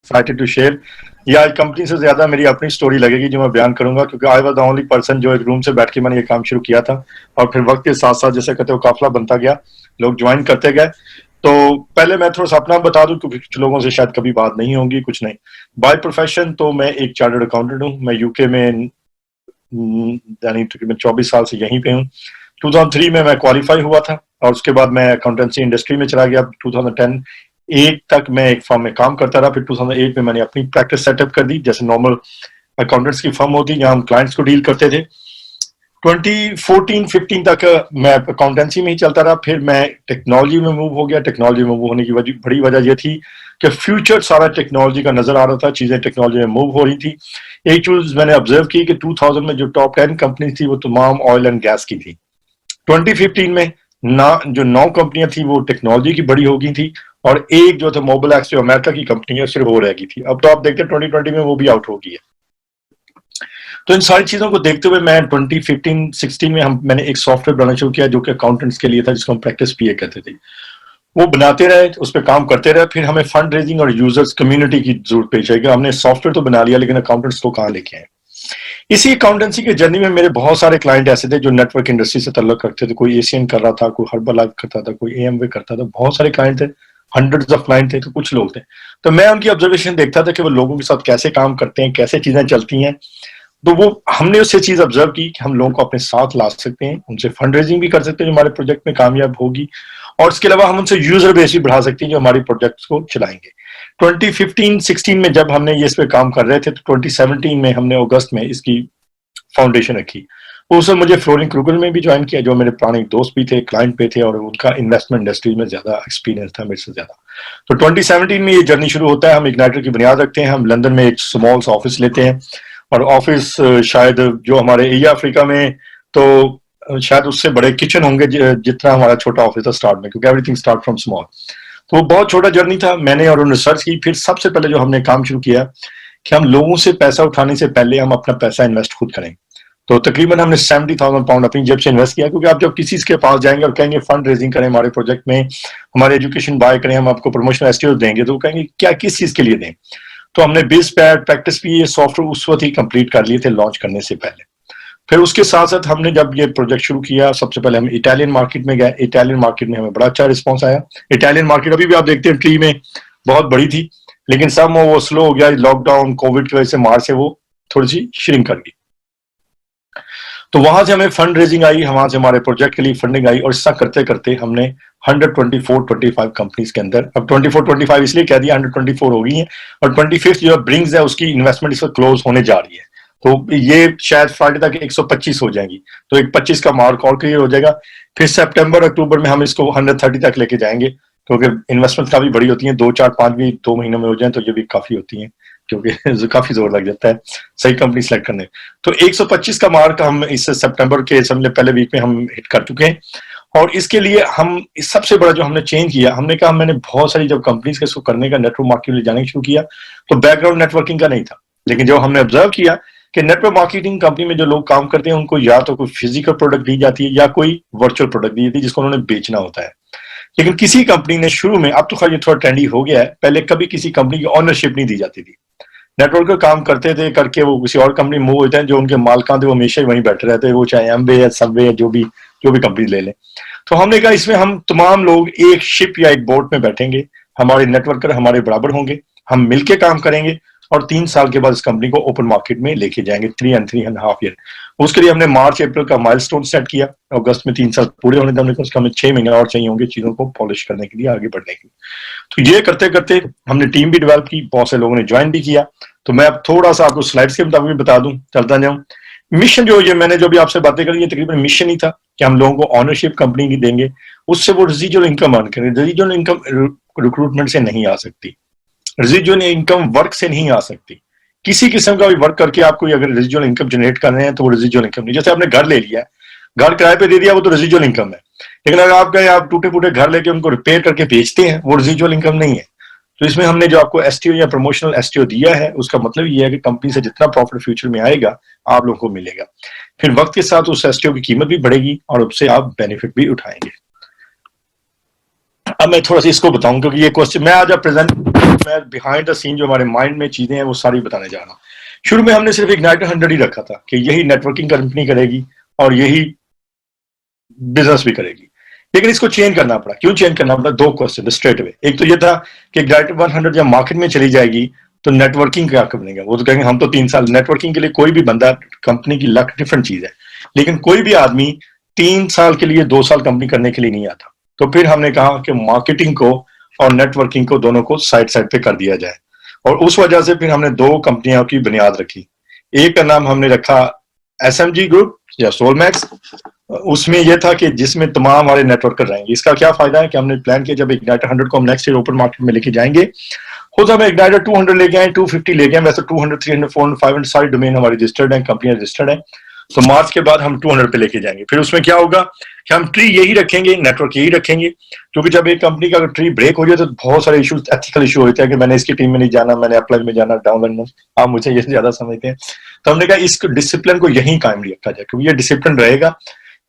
Excited to share. ये आज company से ज्यादा मेरी अपनी स्टोरी लगेगी जो मैं बयान करूंगा, क्योंकि I was the only person जो एक रूम से बैठ के मैंने ये काम शुरू किया था, और फिर वक्त के साथ साथ जैसे कहते हो काफिला बनता गया, लोग ज्वाइन करते गए। तो पहले मैं थोड़ा सा अपना बता दूं, क्योंकि कुछ लोगों से शायद कभी बात नहीं होगी, कुछ नहीं। बाय प्रोफेशन तो मैं एक चार्टर्ड अकाउंटेंट हूँ। मैं यूके में यानी तकरीबन 24 साल से यहीं पे हूँ। 2003 में मैं क्वालिफाई हुआ था, और उसके बाद मैं अकाउंटेंसी इंडस्ट्री में चला गया। 2010 तक मैं एक फर्म में काम करता रहा। फिर 2008 में मैंने अपनी प्रैक्टिस सेटअप कर दी, जैसे नॉर्मल अकाउंटेंट्स की फर्म होती है जहां हम क्लाइंट्स को डील करते थे। 2014-15 तक मैं अकाउंटेंसी में ही चलता रहा। फिर मैं टेक्नोलॉजी में मूव हो गया। टेक्नोलॉजी में मूव होने की बड़ी वजह यह थी कि फ्यूचर सारा टेक्नोलॉजी का नजर आ रहा था, चीजें टेक्नोलॉजी में मूव हो रही थी। एक चीज मैंने ऑब्जर्व की कि 2000 में जो टॉप 10 कंपनी थी वो तमाम ऑयल एंड गैस की थी। 2015 में जो 9 कंपनियां थी वो टेक्नोलॉजी की बड़ी हो गई थी, और एक जो था मोबाइल एक्स जो अमेरिका की कंपनी है सिर्फ वो रह गई थी। अब तो आप देखते हैं 2020 में वो भी आउट हो गई है। तो इन सारी चीजों को देखते हुए मैं 2015-16 में मैंने एक सॉफ्टवेयर बनाना शुरू किया जो कि अकाउंटेंट्स के लिए था, जिसको हम प्रैक्टिस पीए कहते थे। वो बनाते रहे, उस पर काम करते रहे। फिर हमें फंड रेजिंग और यूजर्स कम्युनिटी की जरूरत पेश आई कि हमने सॉफ्टवेयर तो बना लिया, लेकिन अकाउंटेंट्स को कहाँ लेके आए। इसी अकाउंटेंसी के जर्नी में मेरे बहुत सारे क्लाइंट ऐसे थे जो नेटवर्क इंडस्ट्री से ताल्लुक रखते थे। कोई एशियन कर रहा था, कोई हर्बलाइफ करता था, कोई एएमवे करता था। बहुत सारे क्लाइंट थे, हंड्रेड्स ऑफ क्लाइंट थे। तो कुछ लोग थे, तो मैं उनकी ऑब्जर्वेशन देखता था कि वो लोगों के साथ कैसे काम करते हैं, कैसे चीजें चलती हैं। तो वो हमने उससे चीज ऑब्जर्व की कि हम लोगों को अपने साथ ला सकते हैं, उनसे फंड रेजिंग भी कर सकते हैं जो हमारे प्रोजेक्ट में कामयाब होगी, और इसके अलावा हम उनसे यूजर बेस भी बढ़ा सकते हैं जो हमारी प्रोजेक्ट्स को चलाएंगे। 2015-16 में जब हमने ये इस पे काम कर रहे थे, तो 2017 में हमने अगस्त में इसकी फाउंडेशन रखी। उसमें मुझे फ्लोरिंग क्रूगल में भी ज्वाइन किया, जो मेरे पुराने दोस्त भी थे, क्लाइंट पे थे, और उनका इन्वेस्टमेंट इंडस्ट्री में ज्यादा एक्सपीरियंस था मेरे से ज्यादा। तो 2017 में ये जर्नी शुरू होता है। हम इग्नाइटर की बुनियाद रखते हैं। हम लंदन में एक स्मॉल सा ऑफिस लेते हैं, और ऑफिस शायद जो हमारे एशिया अफ्रीका में तो शायद उससे बड़े किचन होंगे जितना हमारा छोटा ऑफिस था स्टार्ट में, क्योंकि एवरीथिंग स्टार्ट फ्रॉम स्मॉल। तो वो बहुत छोटा जर्नी था। मैंने और उन्होंने रिसर्च की। फिर सबसे पहले जो हमने काम शुरू किया कि हम लोगों से पैसा उठाने से पहले हम अपना पैसा इन्वेस्ट खुद करें। तो तकरीबन हमने 70,000 पाउंड अपनी जेब से इन्वेस्ट किया, क्योंकि आप जब किसी के पास जाएंगे और कहेंगे फंड रेजिंग करें हमारे प्रोजेक्ट में, हमारे एजुकेशन बाय करें, हम आपको प्रमोशनल एसटीओ देंगे, तो वो कहेंगे क्या किस चीज के लिए दें। तो हमने बेस पैड प्रैक्टिस भी ये सॉफ्टवेयर उस वक्त ही कंप्लीट कर लिए थे लॉन्च करने से पहले। फिर उसके साथ साथ हमने जब ये प्रोजेक्ट शुरू किया, सबसे पहले हम इटालियन मार्केट में गए। इटालियन मार्केट में हमें बड़ा अच्छा रिस्पॉन्स आया। इटालियन मार्केट अभी भी आप देखते हैं ट्री में बहुत बड़ी थी, लेकिन सब वो स्लो हो गया लॉकडाउन कोविड की वजह से। मार्च से वो थोड़ी सी श्रिंक कर गई। तो वहां से हमें फंड रेजिंग आई, वहां से हमारे प्रोजेक्ट के लिए फंडिंग आई, और ऐसा करते करते हमने 124-25 कंपनीज के अंदर, अब 24-25 इसलिए कह दिया, 124 हो गई है, और 25 जो ब्रिंग्स है उसकी इन्वेस्टमेंट इस वक्त क्लोज होने जा रही है। तो ये शायद फ्राइडे तक 125 हो जाएंगी, तो एक 25 का मार्क और क्लियर हो जाएगा। फिर सितंबर अक्टूबर में हम इसको 130 तक लेके जाएंगे, क्योंकि इन्वेस्टमेंट काफी बड़ी होती है। 2, 4, 5 भी 2 महीनों में हो जाए तो ये भी काफी होती है, क्योंकि काफी जोर लग जाता है सही कंपनी सेलेक्ट करने। तो 125 का मार्क हम इस सितंबर के समझ पहले वीक में हम हिट कर चुके हैं। और इसके लिए हम सबसे बड़ा जो हमने चेंज किया, हमने कहा मैंने बहुत सारी जब कंपनीज के इसको करने का नेटवर्क मार्केटिंग ले जाने शुरू किया, तो बैकग्राउंड नेटवर्किंग का नहीं था। लेकिन जब हमने ऑब्जर्व किया कि नेटवर्क मार्केटिंग कंपनी में जो लोग काम करते हैं उनको या तो कोई फिजिकल प्रोडक्ट दी जाती है या कोई वर्चुअल प्रोडक्ट दी जाती है जिसको उन्होंने बेचना होता है। लेकिन किसी कंपनी ने शुरू में, अब तो खैर ये थोड़ा ट्रेंडी हो गया है, पहले कभी किसी कंपनी की ऑनरशिप नहीं दी जाती थी। नेटवर्क का काम करते थे, करके वो किसी और कंपनी मूव होते हैं, जो उनके मालिकान थे वो हमेशा ही वहीं बैठे रहते हैं, वो चाहे एमवे है, सबवे है, जो भी कंपनी ले लें। तो हमने कहा इसमें हम तमाम लोग एक शिप या एक बोट में बैठेंगे, हमारे नेटवर्कर हमारे बराबर होंगे, हम मिलके काम करेंगे, और 3 साल के बाद इस कंपनी को ओपन मार्केट में लेके जाएंगे, 3.5 ईयर। उसके लिए हमने मार्च अप्रैल का माइलस्टोन सेट किया। अगस्त में 3 साल पूरे होने थे, हमने कहा उसका हमें 6 महीने और चाहिए होंगे चीजों को पॉलिश करने के लिए, आगे बढ़ने के लिए। तो ये करते करते हमने टीम भी डेवलप की, बहुत से लोगों ने ज्वाइन भी किया। तो मैं अब थोड़ा सा आपको स्लाइड्स के मुताबिक बता दूं, चलता जाऊं। मिशन जो ये मैंने जो भी आपसे बातें करी, ये तकरीबन मिशन ही था कि हम लोगों को ऑनरशिप कंपनी की देंगे, उससे वो रेजिडुअल इनकम अर्न करेंगे। रेजिडुअल इनकम रिक्रूटमेंट से नहीं आ सकती, रेजिडुअल इनकम वर्क से नहीं आ सकती। किसी किस्म का भी वर्क करके आप कोई अगर रेजिडुअल इनकम जनरेट कर रहे हैं तो वो रेजिडुअल इनकम नहीं। जैसे आपने घर ले लिया है, घर किराए पे दे दिया, वो तो रेजिडुअल इनकम है। लेकिन अगर आप कहें आप टूटे फूटे घर लेके उनको रिपेयर करके बेचते हैं, वो रेजिडुअल इनकम नहीं है। तो इसमें हमने जो आपको एसटीओ या प्रमोशनल एसटीओ दिया है, उसका मतलब ये है कि कंपनी से जितना प्रॉफिट फ्यूचर में आएगा आप लोगों को मिलेगा। फिर वक्त के साथ उस एसटीओ की कीमत भी बढ़ेगी और उससे आप बेनिफिट भी उठाएंगे। अब मैं थोड़ा सा इसको बताऊं, क्योंकि ये क्वेश्चन मैं आज प्रेजेंट, मैं बिहाइंड द सीन जो हमारे माइंड में चीजें हैं वो सारी बताने जा रहा हूँ। शुरू में हमने सिर्फ इग्नाइटर 100 ही रखा था कि यही नेटवर्किंग कंपनी करेगी और यही बिजनेस भी करेगी, लेकिन इसको चेंज करना पड़ा। क्यों चेंज करना पड़ा? दो क्वेश्चन स्ट्रेट अवे। एक तो ये था कि इग्नाइटर 100 जब मार्केट में चली जाएगी तो नेटवर्किंग क्या बनेगा। वो तो कहेंगे हम तो 3 साल नेटवर्किंग के लिए, कोई भी बंदा, कंपनी की लक डिफरेंट चीज है, लेकिन कोई भी आदमी 3 साल के लिए 2 साल कंपनी करने के लिए नहीं आता। तो फिर हमने कहा कि मार्केटिंग को और नेटवर्किंग को दोनों को साइड साइड पे कर दिया जाए, और उस वजह से फिर हमने 2 कंपनियों की बुनियाद रखी। एक का नाम हमने रखा SMG ग्रुप या सोलमैक्स। उसमें यह था कि जिसमें तमाम हमारे नेटवर्कर रहेंगे। इसका क्या फायदा है कि हमने प्लान किया जब इग्नाइटर 100 को हम नेक्स्ट ईयर ओपन मार्केट में लेके जाएंगे, खुद हम इग्नाइटर 200 लेके आए, 250 लेके आए, वैसे 200, 300, 400, 500 सारी डोमेन हमारी रजिस्टर्ड है, कंपनियां रजिस्टर्ड है। तो मार्च के बाद हम 200 पे लेके जाएंगे। फिर उसमें क्या होगा कि हम ट्री यही रखेंगे, नेटवर्क यही रखेंगे, क्योंकि जब एक कंपनी का अगर ट्री ब्रेक हो जाए तो बहुत सारे इश्यूज, एथिकल इशू होते हैं कि मैंने इसकी टीम में नहीं जाना, मैंने अप्लाई में जाना, डाउनलाइन में, आप मुझे ये ज्यादा समझते हैं। तो हमने कहा इस डिसिप्लिन को यही कायम रखा जाए, क्योंकि ये डिसिप्लिन रहेगा,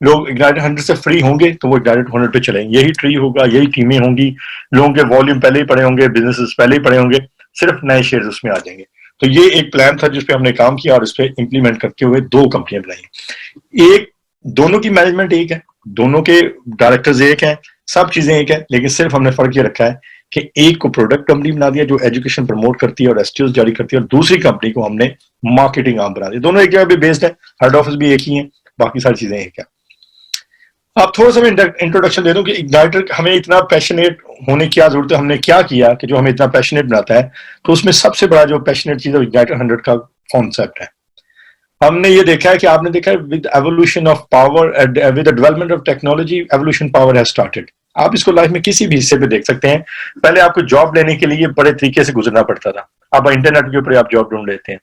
लोग इग्नाइटर 100 से फ्री होंगे तो वो इग्नाइटर 100 पे चलेंगे। यही ट्री होगा, यही टीमें होंगी, लोगों के वॉल्यूम पहले ही पड़े होंगे, बिजनेस पहले ही पड़े होंगे, सिर्फ नए शेयर उसमें आ जाएंगे। तो ये एक प्लान था जिसपे हमने काम किया और इस पे इंप्लीमेंट करते हुए 2 कंपनियां बनाई। एक, दोनों की मैनेजमेंट एक है, दोनों के डायरेक्टर्स एक हैं, सब चीजें एक है, लेकिन सिर्फ हमने फर्क ये रखा है कि एक को प्रोडक्ट कंपनी बना दिया जो एजुकेशन प्रमोट करती है और एसटीओ जारी करती है, और दूसरी कंपनी को हमने मार्केटिंग आर्म बना दिया। दोनों एक जगह पे बेस्ड है, हेड ऑफिस भी एक ही है, बाकी सारी चीजें एक है। आप थोड़ा सा मैं इंट्रोडक्शन दे दूं कि इग्नाइटर हमें इतना पैशनेट होने की क्या जरूरत है, हमने क्या किया कि जो हमें इतना पैशनेट बनाता है। तो उसमें सबसे बड़ा जो पैशनेट चीज है इग्नाइटर 100 का कॉन्सेप्ट है। हमने ये देखा है कि आपने देखा है with evolution of power, with the development of technology, evolution power has started. आप इसको लाइफ में किसी भी हिस्से पे देख सकते हैं। पहले आपको जॉब लेने के लिए बड़े तरीके से गुजरना पड़ता था, अब इंटरनेट के ऊपर आप जॉब ढूंढ लेते हैं।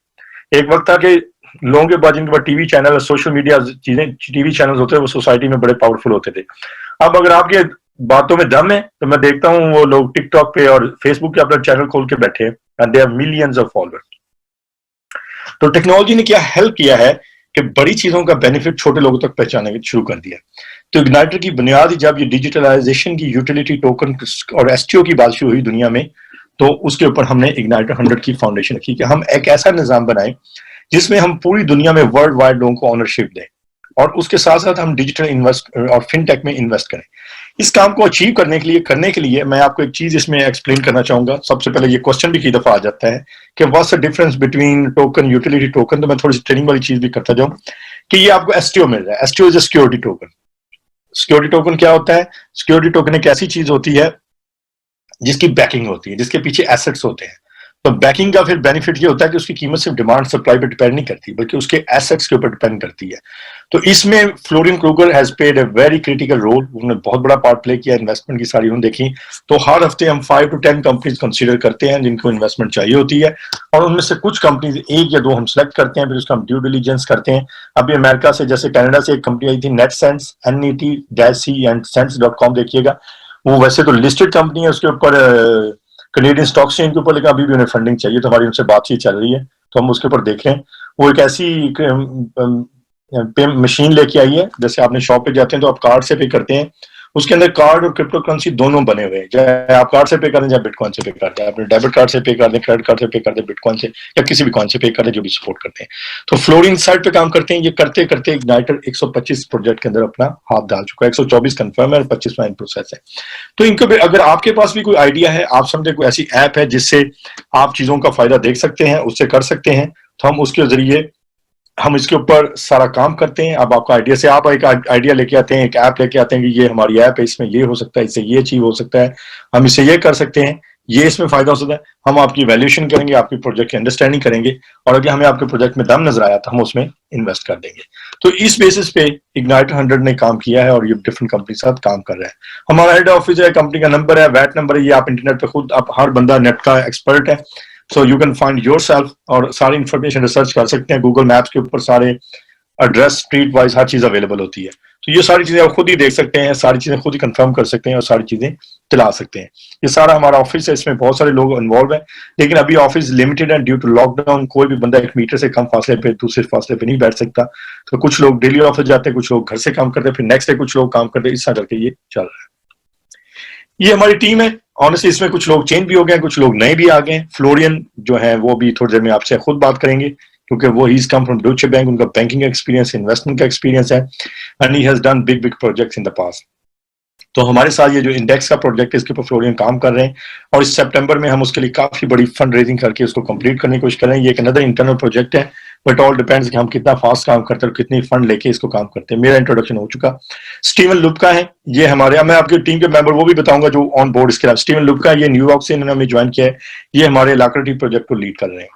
एक वक्त था कि लोगों के पास, जिनके पास टीवी चैनल, सोशल मीडिया चीजें, टीवी चैनल होते हैं, वो सोसाइटी में बड़े पावरफुल होते थे। अब अगर आपके बातों में दम है तो मैं देखता हूँ वो लोग टिकटॉक पे और फेसबुक पे अपना चैनल खोल के बैठे हैं, and they have millions of followers. तो टेक्नोलॉजी ने क्या हेल्प किया है कि बड़ी चीजों का बेनिफिट छोटे लोगों तक पहुंचाने शुरू कर दिया। तो इग्नाइटर की बुनियाद ही जब ये डिजिटलाइजेशन की, यूटिलिटी टोकन और एसटीओ की बात शुरू हुई दुनिया में, तो उसके ऊपर हमने इग्नाइटर 100 की फाउंडेशन रखी कि हम एक ऐसा निजाम बनाए जिसमें हम पूरी दुनिया में वर्ल्ड वाइड लोगों को ऑनरशिप दें, और उसके साथ साथ हम डिजिटल इन्वेस्ट और फिनटेक में इन्वेस्ट करें। इस काम को अचीव करने के लिए मैं आपको एक चीज इसमें एक्सप्लेन करना चाहूंगा। सबसे पहले ये क्वेश्चन भी कई दफा आ जाता है कि what's the difference between token, utility token. तो मैं थोड़ी सी ट्रेनिंग वाली चीज भी करता जाऊं कि ये आपको एसटीओ मिल रहा है। STO is a security token. Security token क्या होता है? सिक्योरिटी टोकन एक ऐसी चीज होती है जिसकी बैकिंग होती है, जिसके पीछे एसेट्स होते हैं। तो बैकिंग का फिर बेनिफिट ये होता है कि उसकी कीमत सिर्फ डिमांड सप्लाई पर डिपेंड नहीं करती, बल्कि उसके एसेट्स के ऊपर डिपेंड करती है। तो इसमें Florin Kruger has played a very critical role. उन्होंने बहुत बड़ा पार्ट प्ले किया इन्वेस्टमेंट की सारी उन्होंने देखी। तो हर हफ्ते हम 5 to 10 कंपनीज कंसीडर करते हैं जिनको इन्वेस्टमेंट चाहिए होती है, और उनमें से कुछ कंपनीज 1 या 2 हम सेलेक्ट करते हैं, फिर उसका हम ड्यू डिलीजेंस करते हैं। अभी अमेरिका से, जैसे कनाडा से एक कंपनी आई थी नेटसेंस, net-c-and-sense.com, देखिएगा। वो वैसे तो लिस्टेड कंपनी है, उसके ऊपर कनेडियन स्टॉक एक्सचेंज के ऊपर, लेकिन अभी भी उन्हें फंडिंग चाहिए, तो हमारी उनसे बातचीत चल रही है, तो हम उसके ऊपर देख रहे हैं। वो एक ऐसी पे मशीन लेके आई है, जैसे आपने शॉप पे जाते हैं तो आप कार्ड से पे करते हैं, उसके अंदर कार्ड और क्रिप्टो करेंसी दोनों बने हुए हैं। चाहे आप कार्ड से पे करें, चाहे बिटकॉइन से पे कर दें, अपने डेबिट कार्ड से पे कर दें, क्रेडिट कार्ड से पे कर दें, बिटकॉइन से या किसी भी कॉइन से पे कर दें जो भी सपोर्ट करते हैं। तो फ्लोरिन साइड पे काम करते हैं। ये करते करते इग्नाइटर 125 प्रोजेक्ट के अंदर अपना हाथ डाल चुका है। 124 कंफर्म है और 25 इन प्रोसेस है। तो इनको अगर आपके पास भी कोई आइडिया है, आप समझे कोई ऐसी ऐप है जिससे आप चीजों का फायदा देख सकते हैं, उससे कर सकते हैं, तो हम उसके जरिए हम इसके ऊपर सारा काम करते हैं। अब आपका आइडिया से आप एक आइडिया लेके आते हैं, एक ऐप लेके आते हैं कि ये हमारी ऐप है, इसमें ये हो सकता है, इससे ये अचीव हो सकता है, हम इससे ये कर सकते हैं, ये इसमें फायदा हो सकता है। हम आपकी वैल्यूएशन करेंगे, आपकी प्रोजेक्ट की अंडरस्टैंडिंग करेंगे, और अगर हमें आपके प्रोजेक्ट में दम नजर आया तो हम उसमें इन्वेस्ट कर देंगे। तो इस बेसिस पे इग्नाइटर 100 ने काम किया है और ये डिफरेंट कंपनी के साथ काम कर रहा है। हमारा हेड ऑफिस है, कंपनी का नंबर है, वैट नंबर है, ये आप इंटरनेट पे खुद, आप हर बंदा नेट का एक्सपर्ट है, so you can find yourself, और सारी इंफॉर्मेशन रिसर्च कर सकते हैं। गूगल मैप्स के ऊपर सारे एड्रेस, स्ट्रीट वाइज हर चीज अवेलेबल होती है। तो ये सारी चीजें आप खुद ही देख सकते हैं, सारी चीजें खुद ही कंफर्म कर सकते हैं और सारी चीजें चला सकते हैं। ये सारा हमारा ऑफिस है, इसमें बहुत सारे लोग इन्वॉल्व हैं, लेकिन अभी ऑफिस लिमिटेड है ड्यू टू लॉकडाउन। कोई भी बंदा 1 मीटर से कम फासले पे, दूसरे फासले पे नहीं बैठ सकता। तो कुछ लोग डेली ऑफिस जाते हैं, कुछ लोग घर से काम करते हैं, फिर नेक्स्ट डे कुछ लोग काम करते हैं, इस तरह करके ये चल रहा है। ये हमारी टीम है। ऑनेस्टली इसमें कुछ लोग चेंज भी हो गए, कुछ लोग नए भी आ गए। फ्लोरियन जो है वो भी थोड़ी देर में आपसे खुद बात करेंगे, क्योंकि वो he is come from डॉइचे bank, उनका बैंकिंग का एक्सपीरियंस, इन्वेस्टमेंट का एक्सपीरियंस है, and he has done big big projects in the past. तो हमारे साथ ये जो इंडेक्स का प्रोजेक्ट है इसके ऊपर फ्लोरियन काम कर रहे हैं, और इस सितंबर में हम उसके लिए काफी बड़ी फंड रेजिंग करके उसको कंप्लीट करने की कोशिश कर रहे हैं। ये एक अनदर इंटरनल प्रोजेक्ट है, बट ऑल डिपेंड्स कि हम कितना फास्ट काम करते हैं और कितनी फंड लेके इसको काम करते हैं। मेरा इंट्रोडक्शन हो चुका। स्टीवन लुपका है ये हमारे, मैं आपकी टीम के मेंबर वो भी बताऊंगा जो ऑन बोर्ड। इसके अलावा स्टीवन लुपका ये न्यूयॉर्क से इन्होंने हमें ज्वाइन किया है, ये हमारे लाकरटी प्रोजेक्ट को लीड कर रहे हैं।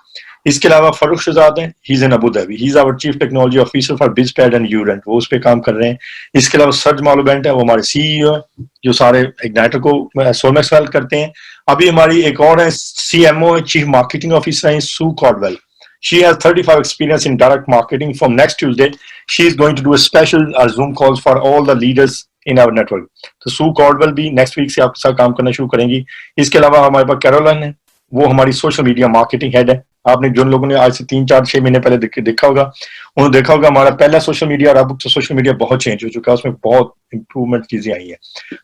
इसके अलावा फरूख शहजाद हैं, he is in Abu Dhabi, he is our chief technology officer for Bizpad and यूरेंट, वो उस पर काम कर रहे हैं। इसके अलावा सर्ज मालूबेंट है, वो हमारे सीईओ है, जो सारे इग्नाइटर को सोलमैक्स हेल्प करते हैं। अभी हमारी एक और है सीएमओ है, चीफ मार्केटिंग ऑफिसर है, सू कॉर्डवेल। She has 35 experience in direct marketing. From next Tuesday, she is going to do a special Zoom calls for all the leaders in our network. तो सू कॉर्डवेल भी नेक्स्ट वीक से आपके साथ काम करना शुरू करेंगी। इसके अलावा हमारे पास कैरोलिन है, वो हमारी सोशल मीडिया मार्केटिंग हेड है। आपने जिन लोगों ने आज से 3-4-6 महीने पहले देखा होगा, उन्होंने देखा होगा हमारा पहला सोशल मीडिया और अब तो सोशल मीडिया बहुत चेंज हो चुका है, उसमें बहुत इंप्रूवमेंट चीजें आई हैं।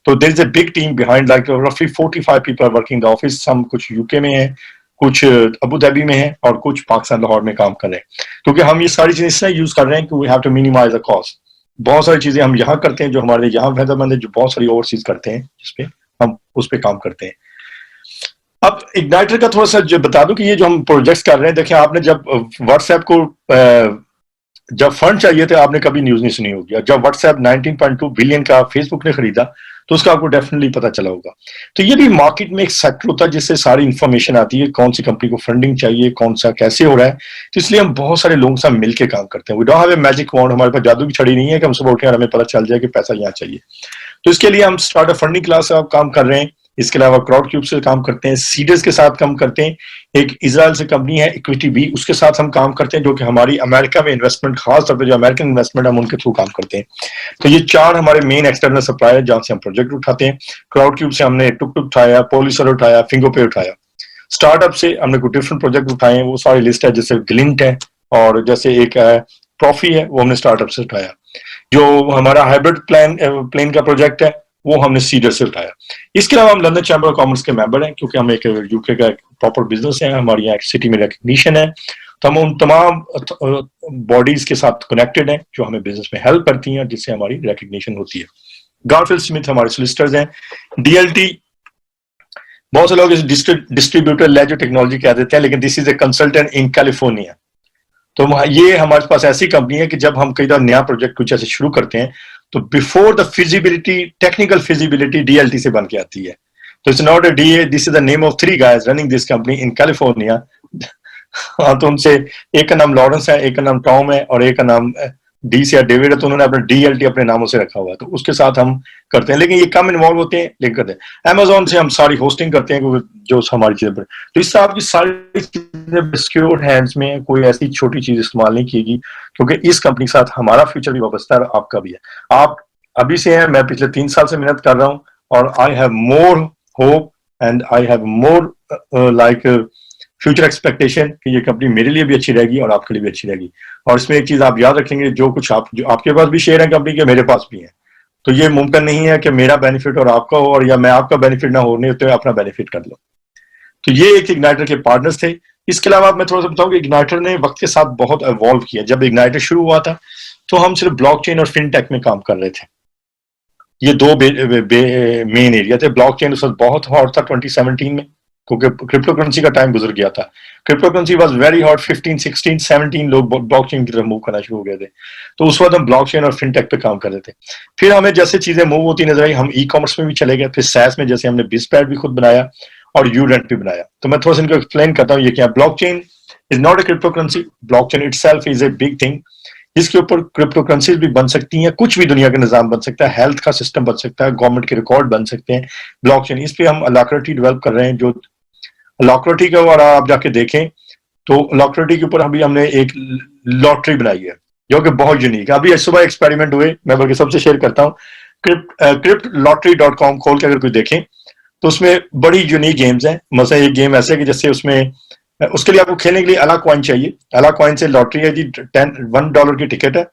तो there is a big team behind, like रफली 45 people are working the office. हम कुछ यूके में है, कुछ अबू धाबी में है, और कुछ पाकिस्तान लाहौर में काम कर रहे हैं। क्योंकि हम ये सारी चीजें इसलिए यूज कर रहे हैं कि we have to minimise the cost. बहुत सारी चीजें हम यहाँ करते हैं जो हमारे लिए यहाँ फायदेमंद है, जो बहुत सारी ओवरसीज करते हैं जिसपे हम उस पर काम करते हैं। अब इग्नाइटर का थोड़ा सा जो बता दूं कि ये जो हम प्रोजेक्ट्स कर रहे हैं, देखिए आपने जब व्हाट्सएप को जब फंड चाहिए थे आपने कभी न्यूज नहीं सुनी होगी, जब व्हाट्सएप 19.2 बिलियन का फेसबुक ने खरीदा तो उसका आपको डेफिनेटली पता चला होगा। तो ये भी मार्केट में एक सेक्टर होता है जिससे सारी इंफॉर्मेशन आती है, कौन सी कंपनी को फंडिंग चाहिए, कौन सा कैसे हो रहा है। तो इसलिए हम बहुत सारे लोगों के साथ मिलकर काम करते हैं। We don't have a magic wand, हमारे पास जादू की छड़ी नहीं है कि हम सुबह उठे और हमें पता चल जाए कि पैसा यहाँ चाहिए। तो इसके लिए हम स्टार्टअप फंडिंग क्लास से काम कर रहे हैं। इसके अलावा क्राउड क्यूब से काम करते हैं, सीडर्स के साथ काम करते हैं। एक इजराइल से कंपनी है इक्विटी बी, उसके साथ हम काम करते हैं, जो कि हमारी अमेरिका में इन्वेस्टमेंट, खास तौर पे जो अमेरिकन इन्वेस्टमेंट हम उनके थ्रू काम करते हैं। तो ये 4 हमारे मेन एक्सटर्नल सप्लायर जहां से हम प्रोजेक्ट उठाते हैं। क्राउड क्यूब से हमने टुक टुक उठाया, पोलिसर उठाया, फिंगो पे उठाया। स्टार्टअप से हमने कुछ डिफरेंट प्रोजेक्ट उठाए हैं, वो सारी लिस्ट है, जैसे ग्लिंट है और जैसे एक ट्रॉफी है, वो हमने स्टार्टअप से उठाया। जो हमारा हाइब्रिड प्लेन का प्रोजेक्ट है वो हमने सीडर से उठाया। इसके अलावा हम लंदन चैम्बर ऑफ कॉमर्स के मेंबर हैं, क्योंकि हम एक यूके का प्रॉपर बिजनेस है, हमारी यहाँ सिटी में रिकग्निशन है। तो हम उन तमाम बॉडीज के साथ कनेक्टेड हैं जो हमें बिजनेस में हेल्प करती हैं, जिससे हमारी रिकग्निशन होती है। गारफील्ड स्मिथ हमारे सोलिसिटर्स हैं। डीएलटी, बहुत से लोग इस डिस्ट्रीब्यूटर लेजर टेक्नोलॉजी कह देते हैं, लेकिन this is a consultant in California. तो ये हमारे पास ऐसी कंपनी है कि जब हम कई बार नया प्रोजेक्ट कुछ ऐसे शुरू करते हैं तो before the feasibility, technical feasibility DLT से बन के आती है। तो it's not a DA, this is the name of 3 guys running this company in California. हाँ, तो उनसे एक का नाम लॉरेंस है, एक का नाम टॉम है और एक का नाम डी से या डेविड है, तो उन्होंने अपना डीएलटी अपने नामों से रखा हुआ है, तो उसके साथ हम करते हैं। लेकिन ये कम इन्वॉल्व होते हैं, लेकिन करते हैं। अमेजोन से हम सारी होस्टिंग करते हैं जो हमारी चीजें पर। तो इससे आपकी सारी चीजें सिक्योर हैंड्स में, कोई ऐसी छोटी चीज इस्तेमाल नहीं कीगी, क्योंकि इस कंपनी के साथ हमारा फ्यूचर भी वाबस्ता है, आपका भी है। आप अभी से हैं, मैं पिछले 3 साल से मेहनत कर रहा हूँ, और I have more hope and I have more like future expectation कि ये कंपनी मेरे लिए भी अच्छी रहेगी और आपके लिए भी अच्छी रहेगी। और इसमें एक चीज आप याद रखेंगे, जो आपके पास भी शेयर है कंपनी के, मेरे पास भी है, तो ये मुमकिन नहीं है कि मेरा बेनिफिट और आपका हो, और या मैं आपका बेनिफिट ना होने होते अपना बेनिफिट कर लो। तो ये एक इग्नाइटर के पार्टनर्स थे। इसके अलावा मैं थोड़ा सा बताऊं कि इग्नाइटर ने वक्त के साथ बहुत इवॉल्व किया। जब इग्नाइटर शुरू हुआ था तो हम सिर्फ ब्लॉकचेन और फिनटेक में काम कर रहे थे। ये 2 मेन एरिया थे। ब्लॉकचेन उस वक्त बहुत हॉट था 2017 में, क्योंकि क्रिप्टो करेंसी का टाइम गुजर गया था। Crypto currency was very hot, 15, 16, 17 लोग ब्लॉकचेन की तरफ मूव करना शुरू हो गए थे। तो उस वक्त हम ब्लॉकचेन और फिनटेक पे काम कर रहे थे। फिर हमें जैसे चीजें मूव होती नजर आई, हम ई कॉमर्स में भी चले गए। फिर सैस में जैसे हमने बिजपैड भी खुद बनाया और यूरेंट भी बनाया। तो मैं थोड़ा सा इनको एक्सप्लेन करता हूँ ये क्या। Blockchain is not a crypto currency, blockchain itself is a big thing, जिसके ऊपर क्रिप्टो करेंसीज भी बन सकती हैं, कुछ भी दुनिया का निजाम बन सकता है, हेल्थ का सिस्टम बन सकता है, गवर्नमेंट के रिकॉर्ड बन सकते हैं ब्लॉकचेन। इस पे हम अलाक्रिटी डेवलप कर रहे हैं। जो अलाक्रिटी का और आप जाके देखें तो अलाक्रिटी के ऊपर अभी हमने एक लॉटरी बनाई है जो कि बहुत यूनिक है। अभी सुबह एक्सपेरिमेंट हुए, मैं बल्कि सबसे शेयर करता हूँ। cryptlottery.com खोल के अगर कोई देखें तो उसमें बड़ी यूनिक गेम्स हैं। मतलब एक गेम ऐसे कि जैसे उसमें, उसके लिए आपको खेलने के लिए अलग कॉइन चाहिए। अलग कॉइन से लॉटरी है जी, $1 की टिकट है,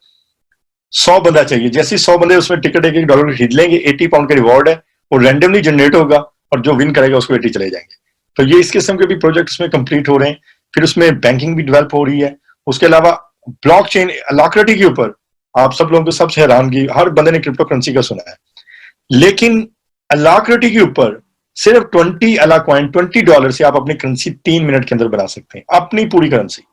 100 बंदा चाहिए। जैसे 100 बंदे उसमें टिकट $1 खरीद लेंगे, 80 पाउंड का रिवॉर्ड है, वो रैंडमली जनरेट होगा और जो विन करेगा उसको 80 चले जाएंगे। तो ये इस किस्म के भी प्रोजेक्ट्स में कंप्लीट हो रहे हैं। फिर उसमें बैंकिंग भी डेवलप हो रही है। उसके अलावा ब्लॉकचेन अलाक्रिटी के ऊपर आप सब लोगों को सबसे हैरानगी, हर बंदे ने क्रिप्टो करेंसी का सुना है, लेकिन अलाक्रिटी के ऊपर सिर्फ 20 अला कॉइन $20 से आप अपनी करेंसी 3 मिनट के अंदर बना सकते हैं, अपनी पूरी करेंसी।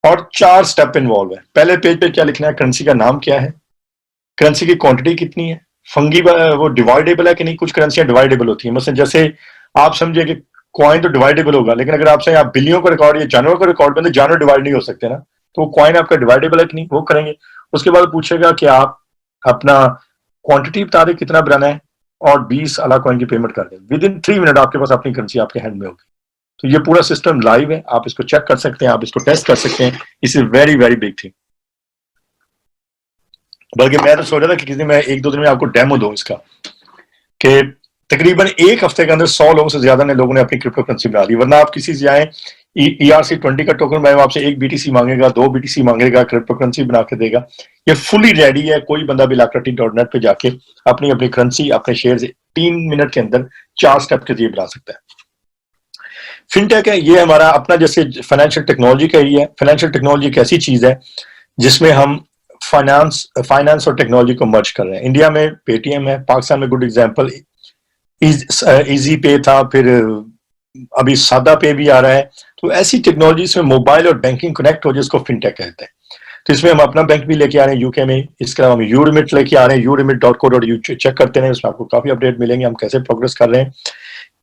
और 4 स्टेप इन्वॉल्व है। पहले पेज पे क्या लिखना है, करेंसी का नाम क्या है, करेंसी की क्वांटिटी कितनी है, फंगी वो डिवाइडेबल है कि नहीं। कुछ करेंसियां डिवाइडेबल होती हैं, मतलब जैसे आप समझे कि कॉइन तो डिवाइडेबल होगा, लेकिन अगर आपसे आप बिलियों का रिकॉर्ड या जानवर का रिकॉर्ड बने, जानवर डिवाइड नहीं हो सकते ना, तो वो कॉइन आपका डिवाइडेबल है कि नहीं, वो करेंगे। उसके बाद पूछेगा कि आप अपना क्वांटिटी बता दें कितना बनाना है, और 20 अला कॉइन की पेमेंट कर दें। विद इन 3 मिनट आपके पास अपनी करेंसी आपके हैंड में होगी। तो ये पूरा सिस्टम लाइव है, आप इसको चेक कर सकते हैं, आप इसको टेस्ट कर सकते हैं। इस is very very big thing. बल्कि मैं तो सोच रहा था कि किसी दिन मैं 1-2 दिन में आपको डेमो दूं इसका, कि तकरीबन एक हफ्ते के अंदर 100 लोगों से ज्यादा ने लोगों ने अपनी क्रिप्टो करेंसी बना ली। वरना आप किसी से जाएं, ERC20 का टोकन मैं आपसे 1 BTC मांगेगा, 2 BTC मांगेगा, क्रिप्टो करेंसी बना के देगा। ये फुली रेडी है, कोई बंदा भी लाक्राटी.net पे जाके अपनी अपनी करेंसी, अपने शेयर 3 मिनट के अंदर 4 स्टेप के जरिए बना सकता है। फिनटेक है, ये हमारा अपना जैसे फाइनेंशियल टेक्नोलॉजी का ही है। फाइनेंशियल टेक्नोलॉजी एक ऐसी चीज है जिसमें हम फाइनेंस और टेक्नोलॉजी को मर्ज कर रहे हैं। इंडिया में पेटीएम है, पाकिस्तान में गुड एग्जांपल इजी पे था, फिर अभी सादा पे भी आ रहा है। तो ऐसी टेक्नोलॉजी में मोबाइल और बैंकिंग कनेक्ट हो, जिसको फिनटेक कहते हैं। तो इसमें हम अपना बैंक भी लेके आ रहे हैं यूके में। इसके अलावा हम यूरिमिट लेके आ रहे हैं, यूरिमिट.co.uk चेक करते हैं, उसमें आपको काफी अपडेट मिलेंगे हम कैसे प्रोग्रेस कर रहे हैं।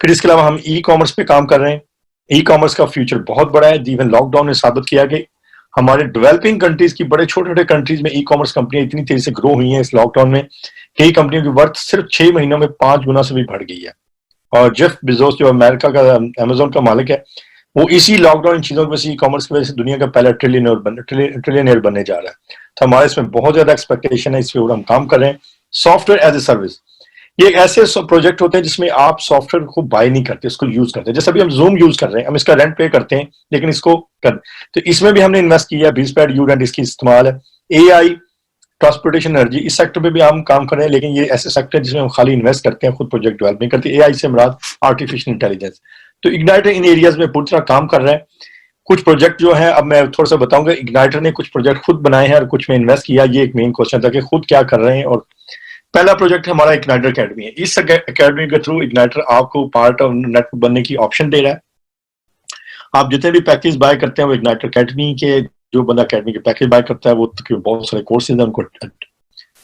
फिर इसके अलावा हम ई कॉमर्स पे काम कर रहे हैं। ई कॉमर्स का फ्यूचर बहुत बड़ा है। इवन लॉकडाउन ने साबित किया कि हमारे डेवलपिंग कंट्रीज की, बड़े छोटे छोटे कंट्रीज में ई कॉमर्स कंपनियां इतनी तेजी से ग्रो हुई हैं इस लॉकडाउन में, कई कंपनियों की वर्थ सिर्फ 6 महीनों में 5 गुना से भी बढ़ गई है। और जेफ बेजोस जो अमेरिका का अमेजोन का मालिक है, वो इसी लॉकडाउन इन चीजों की वजह से, ई कॉमर्स की वजह से दुनिया का पहला ट्रिलियनियर बनने जा रहा है। तो हमारे इसमें बहुत ज्यादा एक्सपेक्टेशन है, इस पर हम काम कर रहे हैं। सॉफ्टवेयर एज ए सर्विस, ये एक ऐसे प्रोजेक्ट होते हैं जिसमें आप सॉफ्टवेयर को बाय नहीं करते, इसको यूज करते हैं। जैसे अभी हम जूम यूज कर रहे हैं, हम इसका रेंट पे करते हैं, लेकिन इसको कर, तो इसमें भी हमने इन्वेस्ट किया, बीसपैड यू रेंट इसकी इस्तेमाल है। AI, ट्रांसपोर्टेशन, एनर्जी, इस सेक्टर पे भी हम काम कर रहे हैं, लेकिन ये ऐसे सेक्टर है जिसमें हम खाली इन्वेस्ट करते हैं, खुद प्रोजेक्ट डेवलप नहीं करते। AI से मुराद आर्टिफिशियल इंटेलिजेंस। तो इग्नाइटर इन एरियाज में पूरी तरह काम कर रहे हैं। कुछ प्रोजेक्ट जो है, अब मैं थोड़ा सा बताऊंगा, इग्नाइटर ने कुछ प्रोजेक्ट खुद बनाए हैं और कुछ में इन्वेस्ट किया। ये एक मेन क्वेश्चन था कि खुद क्या कर रहे हैं। और पहला प्रोजेक्ट हमारा इग्नाइटर अकेडमी है। इस अकेडमी के थ्रू इग्नाइटर आपको पार्ट ऑफ नेटवर्क बनने की ऑप्शन दे रहा है। आप जितने भी पैकेज बाय करते हैं वो इग्नाइटर अकेडमी के, जो बंदा अकेडमी के पैकेज बाय करता है, वो बहुत सारे कोर्सेज हैं, उनको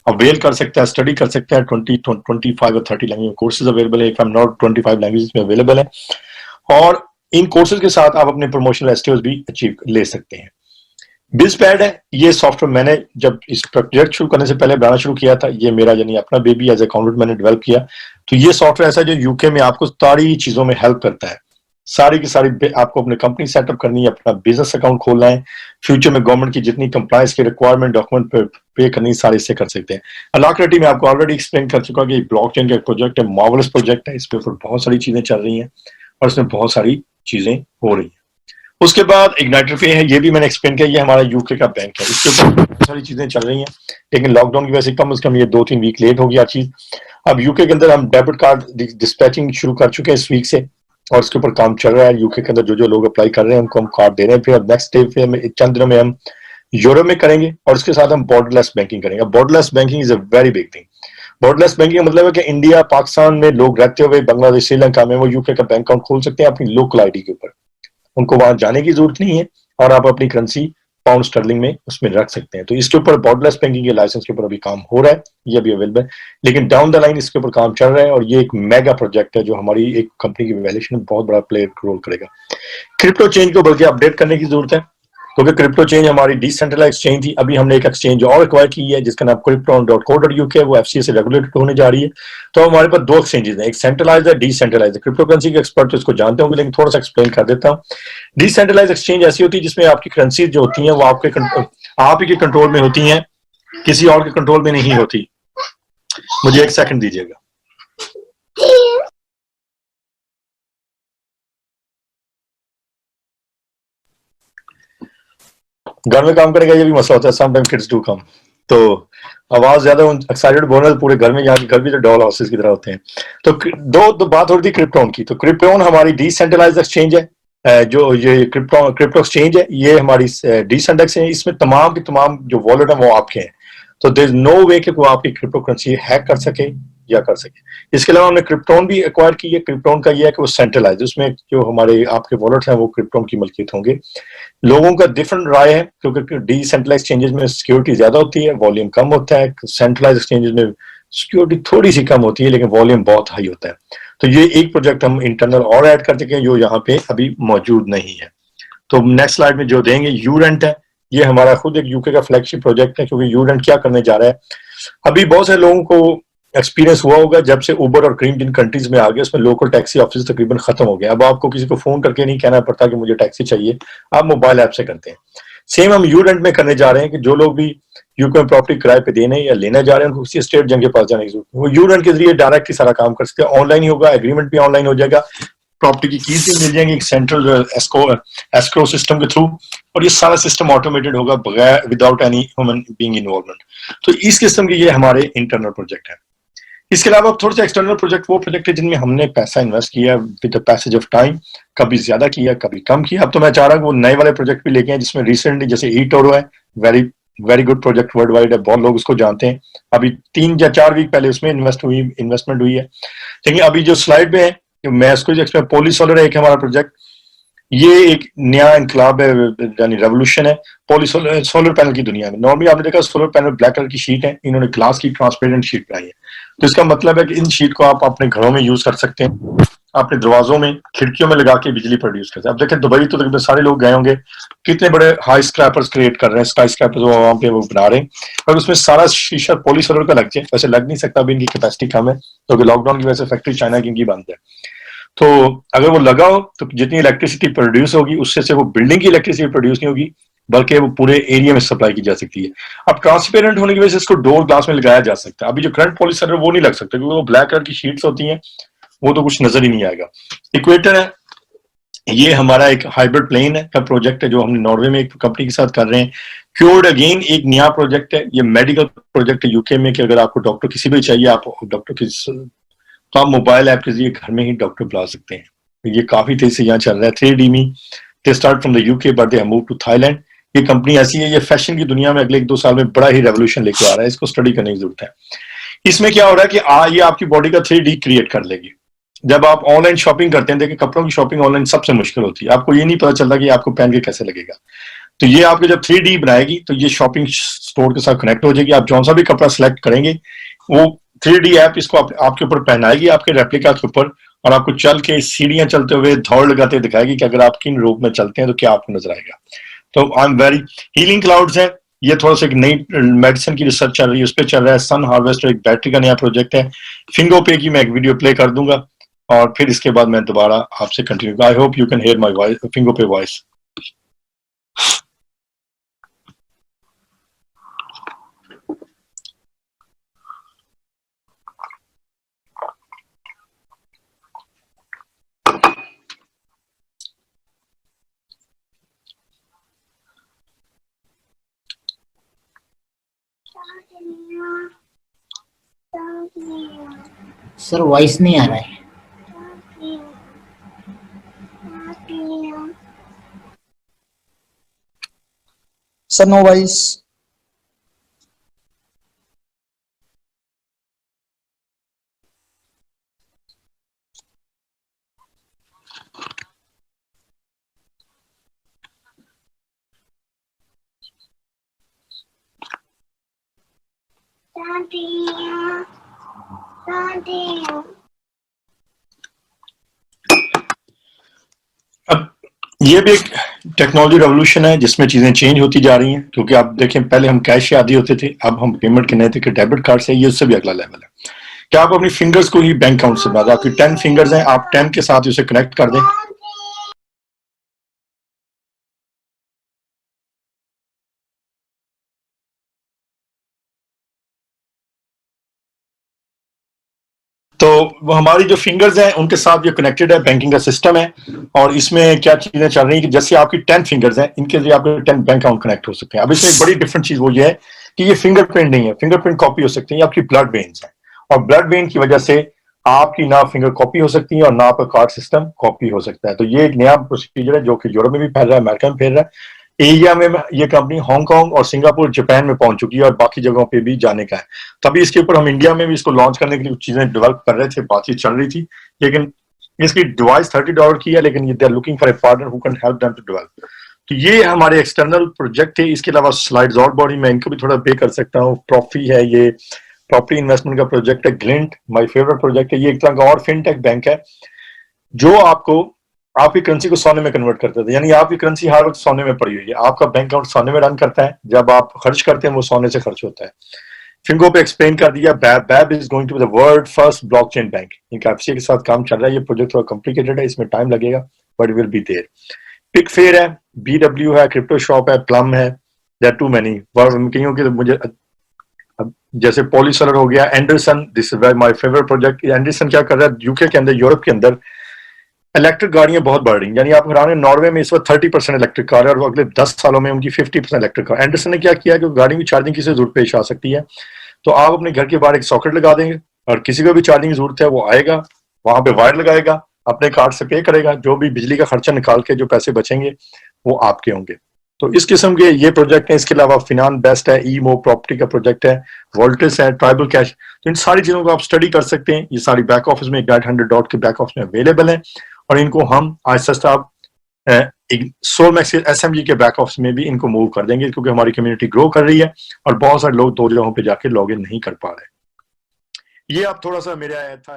अवेल कर सकता है, स्टडी कर सकता है। 25 और 30 लैंग्वेज कोर्सेज अवेलेबल है। If I am not 25 language में अवेलेबल है। और इन कोर्सेज के साथ आप अपने प्रमोशनल एसटीओज भी अचीव ले सकते हैं। बिजपैड है, ये सॉफ्टवेयर मैंने जब इस प्रोजेक्ट शुरू करने से पहले बनाना शुरू किया था, ये मेरा यानी अपना बेबी एज अकाउंटेंट मैंने डेवलप किया। तो ये सॉफ्टवेयर ऐसा है जो यूके में आपको सारी चीजों में हेल्प करता है। सारी की सारी आपको अपनी कंपनी सेटअप करनी है, अपना बिजनेस अकाउंट खोलना है, फ्यूचर में गवर्नमेंट की जितनी कंप्लायंस की रिक्वायरमेंट डॉक्यूमेंट पे करनी, सारे इससे कर सकते हैं। अलाक्रिटी में आपको ऑलरेडी एक्सप्लेन कर चुका कि ब्लॉकचेन का एक प्रोजेक्ट है, मार्वलस प्रोजेक्ट है। इस पे बहुत सारी चीजें चल रही हैं और इसमें बहुत सारी चीजें हो रही हैं। उसके बाद इग्नाइटर पे है, ये भी मैंने एक्सप्लेन किया, ये हमारा यूके का बैंक है। इसके ऊपर बहुत सारी चीजें चल रही हैं, लेकिन लॉकडाउन की वजह से कम से कम ये 2-3 वीक लेट हो गया चीज। अब यूके के अंदर हम डेबिट कार्ड डिस्पैचिंग शुरू कर चुके हैं इस वीक से, और इसके ऊपर काम चल रहा है। यूके के अंदर जो जो लोग अप्लाई कर रहे हैं उनको हम कार्ड दे रहे हैं। फिर अब नेक्स्ट डे पे चंद दिनों में हम यूरोप में करेंगे, और उसके साथ हम बॉर्डरलेस बैंकिंग करेंगे। Borderless banking is a very big thing. Borderless banking का मतलब है कि इंडिया, पाकिस्तान में लोग रहते हुए बांग्लादेश, श्रीलंका में, वो यूके का बैंक अकाउंट खोल सकते हैं अपनी लोकल आईडी के ऊपर। उनको वहां जाने की जरूरत नहीं है, और आप अपनी करेंसी पाउंड स्टर्लिंग में उसमें रख सकते हैं। तो इसके ऊपर बॉर्डरलेस बैंकिंग के लाइसेंस के ऊपर अभी काम हो रहा है, ये अभी अवेलेबल है, लेकिन डाउन द लाइन इसके ऊपर काम चल रहा है। और ये एक मेगा प्रोजेक्ट है जो हमारी एक कंपनी की वैल्यूएशन में बहुत बड़ा प्ले रोल करेगा। क्रिप्टो चेंज को बल्कि अपडेट करने की जरूरत है, क्योंकि क्रिप्टो चेंज हमारी डिसेंट्रलाइज एक्सचेंज थी। अभी हमने एक एक्सचेंज और एक्वायर की है जिसका नाम crypton.co.uk है, वो एफसीए से रेगुलेटेड होने जा रही है। तो हमारे पास 2 एक्सचेंजेस हैं, एक सेंट्रलाइज है, डिसेंट्रलाइज है। क्रिप्टो करेंसी के एक्सपर्ट तो इसको जानते होंगे, लेकिन थोड़ा सा एक्सप्लेन कर देता हूँ। डिसेंट्रलाइज एक्सचेंज ऐसी होती है जिसमें आपकी करेंसी जो होती है वो आप ही के कंट्रोल में होती है, किसी और के कंट्रोल में नहीं होती। मुझे 1 सेकंड दीजिएगा। घर में काम करेगा ये भी मसला होता है, समटाइम किड्स डू कम। तो आवाज ज्यादा एक्साइटेड बोल रहे पूरे घर में, यहाँ के घर भी तो डॉल हाउसेस की तरह होते हैं। तो दो बात हो रही थी क्रिप्टोन की। तो क्रिप्टोन हमारी डिसेंट्रलाइज्ड एक्सचेंज है, जो ये क्रिप्टो एक्सचेंज है ये हमारी डिसेंट्रलाइज्ड है। इसमें तमाम की तमाम जो वॉलेट है वो आपके हैं, तो देयर इज नो वे कि वो आपकी क्रिप्टो करेंसी हैक कर सके या कर सके। इसके अलावा हमने क्रिप्टोन भी एक्वायर की है। क्रिप्टोन का ये है कि वो सेंट्रलाइज, उसमें जो हमारे आपके वॉलेट हैं वो क्रिप्टोन की मलकियत होंगे। लोगों का डिफरेंट राय है, क्योंकि डिसेंट्रलाइज एक्सचेंजेस में सिक्योरिटी ज्यादा होती है, वॉल्यूम कम होता है। सेंट्रलाइज एक्सचेंजेस में सिक्योरिटी थोड़ी सी कम होती है लेकिन वॉल्यूम बहुत हाई होता है। तो ये एक प्रोजेक्ट हम इंटरनल और ऐड कर चुके हैं जो यहाँ पे अभी मौजूद नहीं है। तो नेक्स्ट स्लाइड में जो देंगे यूरेंट है, ये हमारा खुद एक यूके का फ्लैगशिप प्रोजेक्ट है। क्योंकि यूरेंट क्या करने जा रहा है, अभी बहुत सारे लोगों को एक्सपीरियंस हुआ होगा जब से उबर और क्रीम जिन कंट्रीज में आ गए उसमें लोकल टैक्सी ऑफिस तकरीबन खत्म हो गया। अब आपको किसी को फोन करके नहीं कहना पड़ता कि मुझे टैक्सी चाहिए, आप मोबाइल ऐप से करते हैं। सेम हम यू रेंट में करने जा रहे हैं कि जो लोग भी यूके में प्रॉपर्टी किराए पे देने या लेने जा रहे हैं उनको किसी स्टेट जंग के पास जाने की जरूरत नहीं। वो यू रेंट के जरिए डायरेक्ट ही सारा काम कर सकते हैं, ऑनलाइन ही होगा, एग्रीमेंट भी ऑनलाइन हो जाएगा, प्रॉपर्टी की कीज भी मिल जाएंगी एक सेंट्रल एस्क्रो सिस्टम के थ्रू, और ये सारा सिस्टम ऑटोमेटेड होगा बगैर without any human being involvement. तो इस किस्म के ये हमारे इंटरनल प्रोजेक्ट है। इसके अलावा थोड़े से एक्सटर्नल प्रोजेक्ट वो प्रोजेक्ट है जिनमें हमने पैसा इन्वेस्ट किया with the passage of time, कभी ज्यादा किया कभी कम किया। अब तो मैं चाह रहा हूँ वो नए वाले प्रोजेक्ट भी लेके आए जिसमें रिसेंटली जैसे ईटोरो है, very very good project world wide है, बहुत लोग उसको जानते हैं। अभी 3 या 4 वीक पहले उसमें इन्वेस्टमेंट हुई है। लेकिन अभी जो स्लाइड में है मैं इसको एक्सप्लेन, पोलिसोलर है एक हमारा प्रोजेक्ट, ये एक नया इनकलाब है यानी रेवोल्यूशन है सोलर पैनल की दुनिया में। नॉर्मली आपने देखा सोलर पैनल ब्लैक कलर की शीट है, इन्होंने ग्लास की ट्रांसपेरेंट शीट बनाई है। तो इसका मतलब है कि इन शीट को आप अपने घरों में यूज कर सकते हैं, अपने दरवाजों में खिड़कियों में लगा के बिजली प्रोड्यूस करते हैं। अब देखें दुबई तो तकरीबन सारे लोग गए होंगे, कितने बड़े हाई स्क्रैपर्स क्रिएट कर रहे हैं, स्काई स्क्रैपर्स वहां पे वो बना रहे हैं, और उसमें सारा शीशा पॉलीसोलर का लग जाए। वैसे लग नहीं सकता, अभी इनकी कैपेसिटी कम है क्योंकि लॉकडाउन की वजह से फैक्ट्री चाइना की इनकी बंद है। तो अगर वो लगा हो तो जितनी इलेक्ट्रिसिटी प्रोड्यूस होगी उससे से वो बिल्डिंग की इलेक्ट्रिसिटी प्रोड्यूस नहीं होगी बल्कि वो पूरे एरिया में सप्लाई की जा सकती है। अब ट्रांसपेरेंट होने की वजह से इसको डोर ग्लास में लगाया जा सकता है। अभी जो करंट पॉलिसर है वो नहीं लग सकता क्योंकि वो ब्लैक कलर की शीट्स होती हैं, वो तो कुछ नजर ही नहीं आएगा। इक्वेटर है, ये हमारा एक हाइब्रिड प्लेन है का प्रोजेक्ट है जो हम नॉर्वे में एक कंपनी के साथ कर रहे हैं। क्योर्ड अगेन एक नया प्रोजेक्ट है, ये मेडिकल प्रोजेक्ट है यूके में कि अगर आपको डॉक्टर किसी भी चाहिए आप डॉक्टर की तो आप मोबाइल ऐप के जरिए घर में ही डॉक्टर बुला सकते हैं। ये काफी तेजी से यहाँ चल रहा है। 3D me they start from the UK but they have move to Thailand. ये कंपनी ऐसी है, ये फैशन की दुनिया में अगले 1-2 साल में बड़ा ही रेवोल्यूशन लेके आ रहा है, इसको स्टडी करने की जरूरत है। इसमें क्या हो रहा है कि ये आपकी बॉडी का 3D क्रिएट कर लेगी। जब आप ऑनलाइन शॉपिंग करते हैं, देखिए कपड़ों की शॉपिंग ऑनलाइन सबसे मुश्किल होती है, आपको ये नहीं पता चलता कि आपको पहन के कैसे लगेगा। तो ये आपको जब 3D बनाएगी तो ये शॉपिंग स्टोर के साथ कनेक्ट हो जाएगी। आप जौन सा भी कपड़ा सिलेक्ट करेंगे वो 3D ऐप इसको आपके ऊपर पहनाएगी, आपके रेप्लिका के ऊपर, और आपको चल के सीढ़ियां चलते हुए दौड़ लगाते दिखाएगी कि अगर आप किन रूप में चलते हैं तो क्या आपको नजर आएगा। तो I am very healing clouds है, ये थोड़ा सा एक नई मेडिसिन की रिसर्च चल रही है, उस पर चल रहा है। सन हार्वेस्टर एक बैटरी का नया प्रोजेक्ट है। फिंगो पे की मैं एक वीडियो प्ले कर दूंगा और फिर इसके बाद मैं दोबारा आपसे continue. I hope you can hear my voice, फिंगो पे वॉइस। सर वॉइस नहीं आ रहा है। Sir no voice. अब ये भी एक टेक्नोलॉजी रेवोल्यूशन है जिसमें चीजें चेंज होती जा रही हैं, क्योंकि आप देखें पहले हम कैश से आदी होते थे, अब हम पेमेंट के नए तरीके डेबिट कार्ड से, ये उससे भी अगला लेवल है कि आप अपनी फिंगर्स को ही बैंक अकाउंट से बना, आपकी 10 फिंगर्स हैं, आप 10 के साथ उसे कनेक्ट कर दें। तो वो हमारी जो फिंगर्स हैं उनके साथ ये कनेक्टेड है, बैंकिंग का सिस्टम है। और इसमें क्या चीजें चल रही है कि जैसे आपकी 10 फिंगर्स हैं, इनके जरिए आपके 10 बैंक अकाउंट कनेक्ट हो सकते हैं। अब इसमें एक बड़ी डिफरेंट चीज वो ये है कि ये फिंगरप्रिंट नहीं है, फिंगरप्रिंट कॉपी हो सकती है, आपकी ब्लड वेन्स है, और ब्लड वेन की वजह से आपकी ना फिंगर कॉपी हो सकती है और ना आपका कार्ड सिस्टम कॉपी हो सकता है। तो ये एक नया प्रोसीजर है जो कि यूरोप में भी फैल रहा है, अमेरिका में फैल रहा है। एशिया में ये कंपनी हांगकांग और सिंगापुर, जापान में पहुंच चुकी है और बाकी जगहों पे भी जाने का है। तभी इसके ऊपर हम इंडिया में भी इसको लॉन्च करने के लिए चीजें डेवलप कर रहे थे, बातचीत चल रही थी, लेकिन इसकी डिवाइस $30 की है, लेकिन they are looking for a partner who can help them to develop. तो ये हमारे एक्सटर्नल प्रोजेक्ट थे। इसके अलावा स्लाइड्स और बॉडी में इनको भी थोड़ा पे कर सकता हूँ। प्रॉफी है, ये प्रॉपर्टी इन्वेस्टमेंट का प्रोजेक्ट है। ग्लिंट माय फेवरेट प्रोजेक्ट है, ये एक तरह का और फिनटेक बैंक है जो आपको आपकी करेंसी को सोने में कन्वर्ट करता है। यानी आपकी करेंसी हर वक्त सोने में पड़ी हुई है, आपका बैंक अकाउंट सोने में रन करता है, जब आप खर्च करते हैं वो सोने से खर्च होता है। फिंगो पे एक्सप्लेन कर दिया। BABB is going to be the world first blockchain bank. इनका एफसीए के साथ काम चल रहा है। ये प्रोजेक्ट थोड़ा कॉम्प्लिकेटेड है, इसमें टाइम लगेगा, but will be there. Pick fair है, बीडब्ल्यू है, क्रिप्टो शॉप है, प्लम है, देयर टू मेनी। कहीं के मुझे जैसे पॉलीसलर हो गया, Anderson, this is my favourite project. Anderson क्या कर रहा है, यूके के अंदर, यूरोप के अंदर इलेक्ट्रिक गाड़ियां बहुत बढ़ रही हैं। यानी आप हैरान हैं, नॉर्वे में इस वक्त 30% इलेक्ट्रिक कार है और अगले 10 सालों में उनकी 50% इलेक्ट्रिक कार। एंडरसन ने क्या किया कि गाड़ी की चार्जिंग की जरूरत पेश आ सकती है, तो आप अपने घर के बाहर एक सॉकेट लगा देंगे और किसी को भी चार्जिंग की जरूरत है वो आएगा, वहां पे वायर लगाएगा, अपने कार्ड से पे करेगा, जो भी बिजली का खर्चा निकाल के जो पैसे बचेंगे वो आपके होंगे। तो इस किस्म के ये प्रोजेक्ट हैं। इसके अलावा फिनान बेस्ट है, ईमो प्रॉपर्टी का प्रोजेक्ट है, वोल्टिस है, ट्राइबल कैश। तो इन सारी चीजों को आप स्टडी कर सकते हैं। ये सारी बैक ऑफिस में, गाइड 100 के बैक ऑफिस में अवेलेबल है, और इनको हम आहिस्ता सोलमैक्स एसएमजी के बैक ऑफिस में भी इनको मूव कर देंगे, क्योंकि हमारी कम्युनिटी ग्रो कर रही है और बहुत सारे लोग दो जगहों पे जाके लॉग इन नहीं कर पा रहे। ये आप थोड़ा सा मेरा था